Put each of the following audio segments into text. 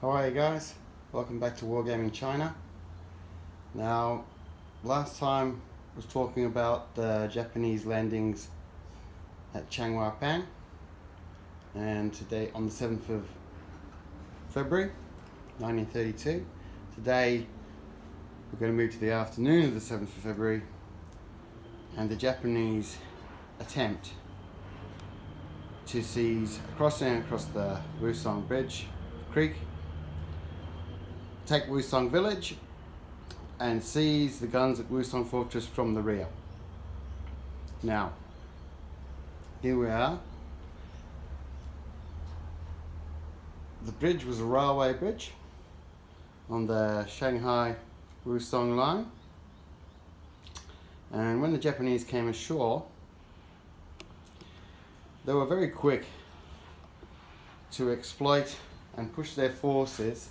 How are you guys? Welcome back to Wargaming China. Now, last time I was talking about the Japanese landings at Changhua-Pang, and today on the 7th of February 1932. Today we're going to move to the afternoon of the 7th of February and the Japanese attempt to seize across the Wusong Creek, take Wusong village and seize the guns at Wusong Fortress from the rear. Now, here we are. The bridge was a railway bridge on the Shanghai-Wusong line, and when the Japanese came ashore, they were very quick to exploit and push their forces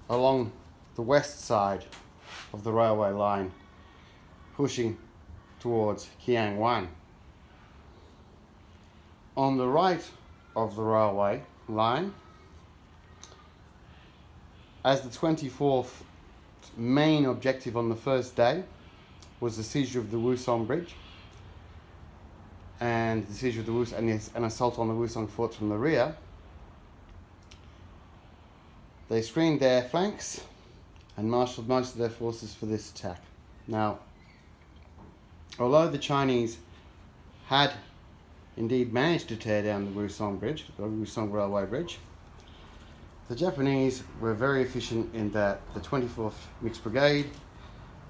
along the west side of the railway line, pushing towards Qianwan. On the right of the railway line, as the 24th main objective on the first day was the seizure of the Wusong Bridge and the seizure of the Wusong and an assault on the Wusong fort from the rear, they screened their flanks and marshalled most of their forces for this attack. Now, although the Chinese had indeed managed to tear down the Wusong Bridge, the Wusong Railway Bridge, the Japanese were very efficient in that the 24th Mixed Brigade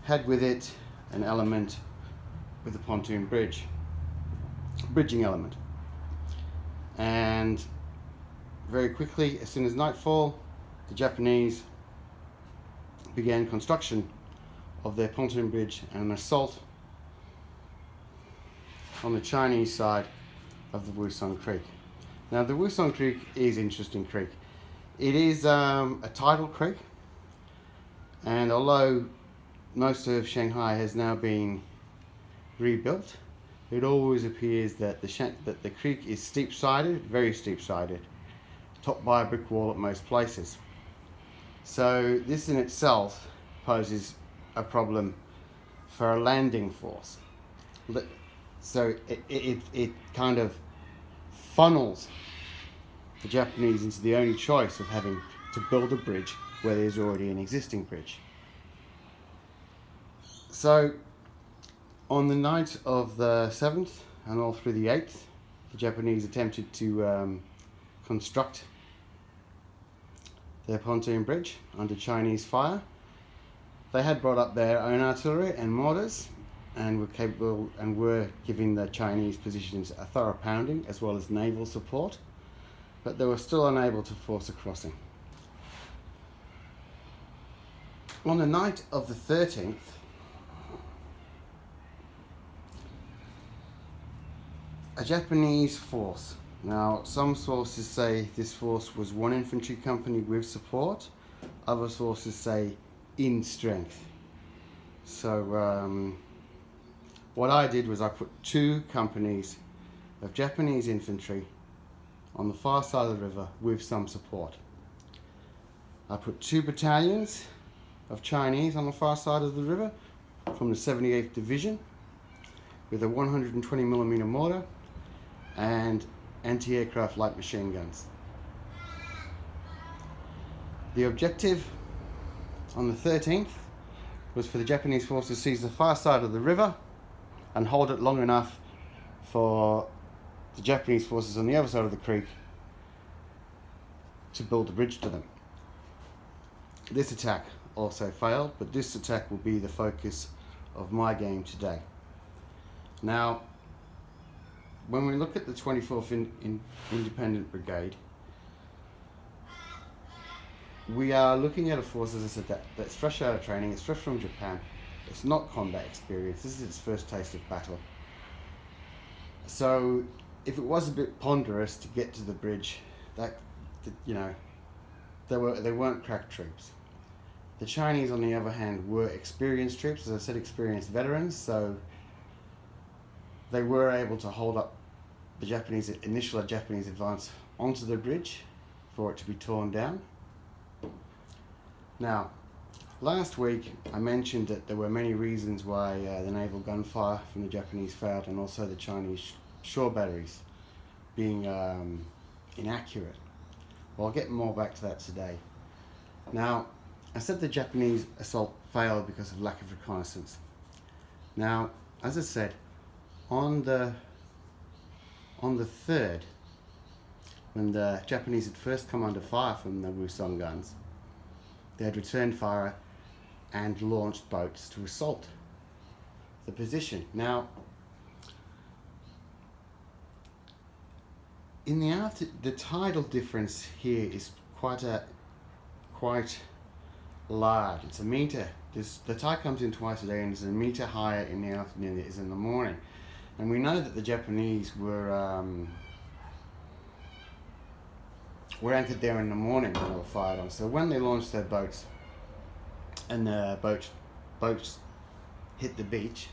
had with it an element with a pontoon bridging element. And very quickly, as soon as nightfall, the Japanese began construction of their pontoon bridge and an assault on the Chinese side of the Wusong Creek. Now, the Wusong Creek is an interesting creek. It is a tidal creek, and although most of Shanghai has now been rebuilt, it always appears that the creek is steep-sided, very steep-sided, topped by a brick wall at most places. So this in itself poses a problem for a landing force. So it kind of funnels the Japanese into the only choice of having to build a bridge where there's already an existing bridge. So on the night of the 7th and all through the 8th, the Japanese attempted to construct their pontoon bridge under Chinese fire. They had brought up their own artillery and mortars and were capable and were giving the Chinese positions a thorough pounding as well as naval support, but they were still unable to force a crossing. On the night of the 13th, a Japanese force. Now, some sources say this force was one infantry company with support. Other sources say in strength. So what I did was I put 2 companies of Japanese infantry on the far side of the river with some support. I put 2 battalions of Chinese on the far side of the river from the 78th Division with a 120mm mortar and anti-aircraft light machine guns. The objective on the 13th was for the Japanese forces to seize the far side of the river and hold it long enough for the Japanese forces on the other side of the creek to build a bridge to them. This attack also failed, but this attack will be the focus of my game today. Now, when we look at the 24th Independent Brigade, we are looking at a force, as I said, that's fresh out of training, it's fresh from Japan, it's not combat experience, this is its first taste of battle. So if it was a bit ponderous to get to the bridge, they weren't crack troops. The Chinese, on the other hand, were experienced troops, as I said, experienced veterans, so they were able to hold up initial Japanese advance onto the bridge for it to be torn down. Now, last week I mentioned that there were many reasons why the naval gunfire from the Japanese failed, and also the Chinese shore batteries being inaccurate. Well, I'll get more back to that today. Now, I said the Japanese assault failed because of lack of reconnaissance. Now, as I said, on the 3rd, when the Japanese had first come under fire from the Wusong guns, they had returned fire and launched boats to assault the position. Now, in the tidal difference here is quite large. It's a meter. The tide comes in twice a day, and it's a meter higher in the afternoon than it is in the morning. And we know that the Japanese were anchored there in the morning when they were fired on. So when they launched their boats, and the boats hit the beach,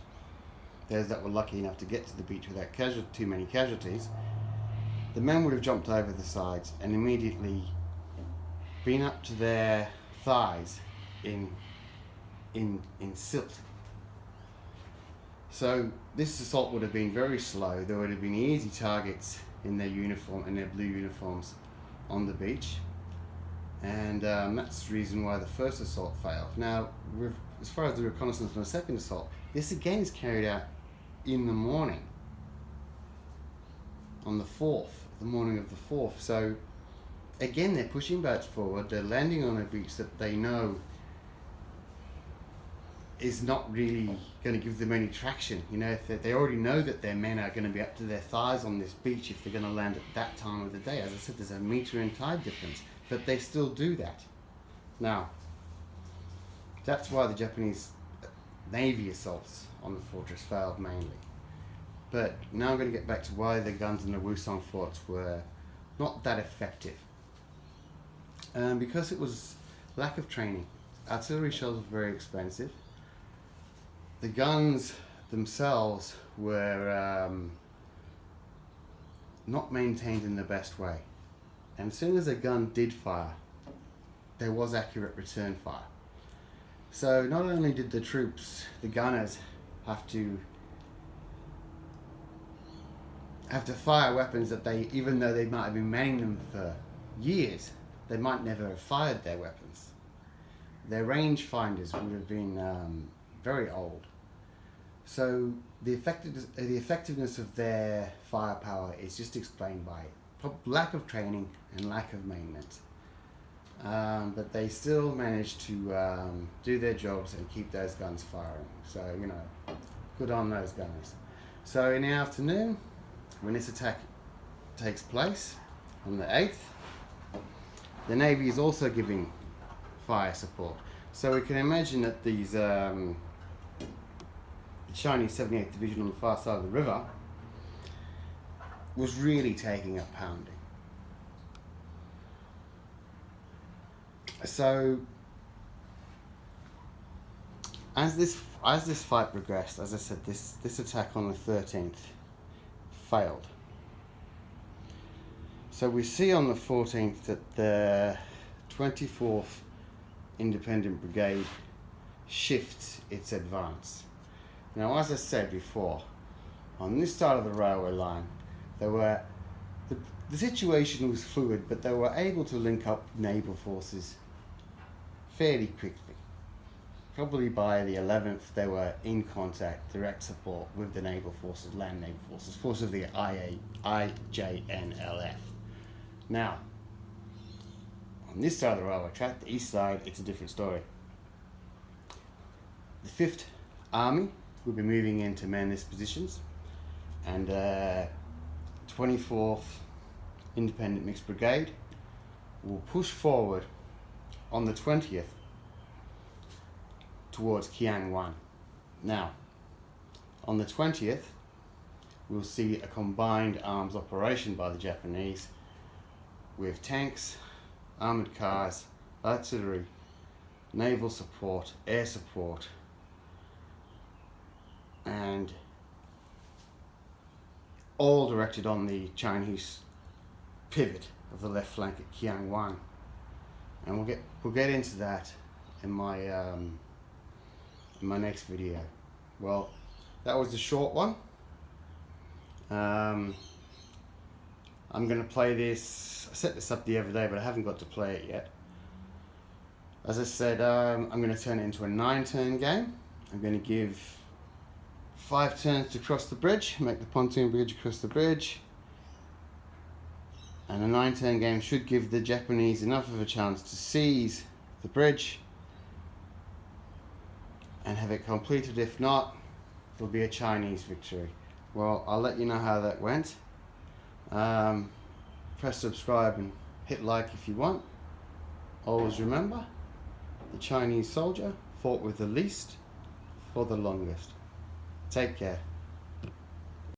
those that were lucky enough to get to the beach without too many casualties, the men would have jumped over the sides and immediately been up to their thighs in silt. So this assault would have been very slow. There would have been easy targets in their blue uniforms on the beach, and that's the reason why the first assault failed. Now, as far as the reconnaissance on the second assault, this again is carried out in the morning, on the 4th, the morning of the 4th. So again, they're pushing boats forward. They're landing on a beach that they know is not really going to give them any traction. You know, if they already know that their men are going to be up to their thighs on this beach if they're going to land at that time of the day. As I said, there's a meter in tide difference, but they still do that. Now, that's why the Japanese Navy assaults on the fortress failed mainly. But now I'm going to get back to why the guns in the Wusong forts were not that effective. Because it was lack of training. Artillery shells were very expensive. The guns themselves were not maintained in the best way. And as soon as a gun did fire, there was accurate return fire. So not only did the troops, the gunners, have to fire weapons that they, even though they might have been manning them for years, they might never have fired their weapons. Their range finders would have been very old. So the effectiveness of their firepower is just explained by lack of training and lack of maintenance. But they still managed to do their jobs and keep those guns firing. So, you know, good on those gunners. So in the afternoon, when this attack takes place on the 8th, the Navy is also giving fire support. So we can imagine that these Chinese 78th Division on the far side of the river was really taking a pounding. So as this fight progressed, as I said, this attack on the 13th failed. So we see on the 14th that the 24th Independent Brigade shifts its advance. Now, as I said before, on this side of the railway line, the situation was fluid, but they were able to link up naval forces fairly quickly. Probably by the 11th, they were in contact, direct support with the naval forces, land naval forces, force of the IJNLF. Now, on this side of the railway track, the east side, it's a different story. The 5th Army will be moving in to man these positions, and 24th Independent Mixed Brigade will push forward on the 20th towards Kiang-1. Now, on the 20th, we'll see a combined arms operation by the Japanese with tanks, armoured cars, artillery, naval support, air support, and all directed on the Chinese pivot of the left flank at Kiangwan, and we'll get into that in my next video. Well, that was the short one. I'm going to play this. I set this up the other day, but I haven't got to play it yet. As I said, I'm going to turn it into a 9-turn game. I'm going to give 5 turns to cross the bridge, make the pontoon bridge across the bridge. And a 9-turn game should give the Japanese enough of a chance to seize the bridge and have it completed. If not, it'll be a Chinese victory. Well, I'll let you know how that went. Press subscribe and hit like if you want. Always remember, the Chinese soldier fought with the least for the longest. Take care.